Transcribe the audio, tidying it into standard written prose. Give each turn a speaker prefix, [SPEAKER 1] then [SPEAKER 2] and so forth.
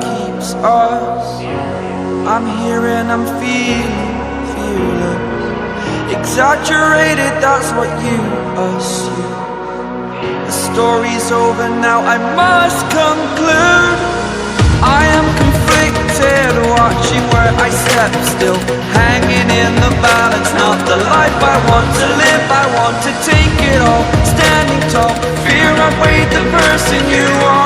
[SPEAKER 1] keeps us. I'm here and I'm feeling fearless. Exaggerated, that's what you assume. The story's over now, I must conclude. I am conflicted, watching where I step still, hanging in the balance, not the life I want to live. I want to take it all, standing tall, fear I've weighed the person you are.